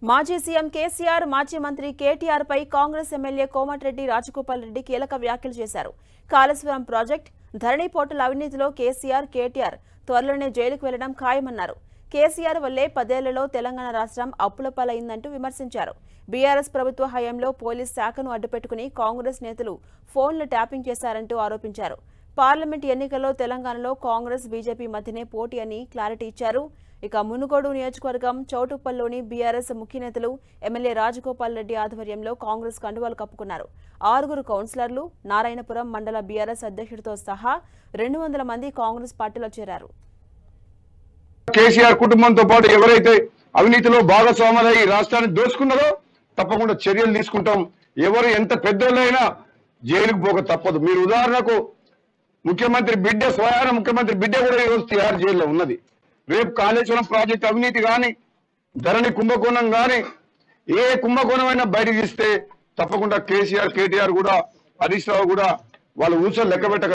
మాజీ సీఎం కేసీఆర్, మాజీ మంత్రి కేటీఆర్ పై కాంగ్రెస్ ఎమ్మెల్యే కోమటిరెడ్డి రాజగోపాల్ రెడ్డి కీలక వ్యాఖ్యలు చేశారు. కాళేశ్వరం ప్రాజెక్ట్, ధరణి పోర్టల్ అవినీతిలో కేసీఆర్, కేటీఆర్ త్వరలోనే జైలుకు వెళ్లడం ఖాయమన్నారు. కేసీఆర్ వల్లే 10 ఏళ్లలో తెలంగాణ రాష్ట్రం అప్పుల పాలైందంటూ విమర్శించారు. బీఆర్ఎస్ ప్రభుత్వ హయాంలో పోలీస్ శాఖను అడ్డుపెట్టుకుని కాంగ్రెస్ నేతలు ఫోన్లు ట్యాపింగ్ చేశారంటూ ఆరోపించారు. పార్లమెంట్ ఎన్నికల్లో తెలంగాణలో కాంగ్రెస్, బీజేపీ మధ్యనే పోటీ అని క్లారిటీ ఇచ్చారు. ఇక మునుగోడు నియోజకవర్గం చౌటుప్పల్లోని బీఆర్ఎస్ ముఖ్య నేతలు ఎమ్మెల్యే రాజగోపాల్ రెడ్డి ఆధ్వర్యంలో కాంగ్రెస్ కండువాలు కప్పుకున్నారు. 6 కౌన్సిలర్లు, నారాయణపురం మండల బీఆర్ఎస్ అధ్యక్షుడితో సహా 200 మంది కాంగ్రెస్ పార్టీలో చేరారు. కేసీఆర్ కుటుంబంతో పాటు ఎవరైతే అవినీతిలో భాగస్వాములై ఈ రాష్ట్రాన్ని దోచుకున్నారో తప్పకుండా చర్యలు తీసుకుంటాం. ఎవరు ఎంత పెద్దోళ్ళైనా జైలుకు పోక తప్పదు. మీరు ఉదాహరణకు ముఖ్యమంత్రి బిడ్డ, స్వయాన ముఖ్యమంత్రి బిడ్డ కూడా ఈరోజు తిహార్ జైల్లో ఉన్నది. రేపు కాళేశ్వరం ప్రాజెక్ట్ అవినీతి కానీ, ధరణి కుంభకోణం కానీ, ఏ కుంభకోణమైనా బయటకు తీస్తే తప్పకుండా కేసీఆర్, కేటీఆర్ కూడా, హరీష్ రావు కూడా వాళ్ళ ఊసలు లెక్క పెట్ట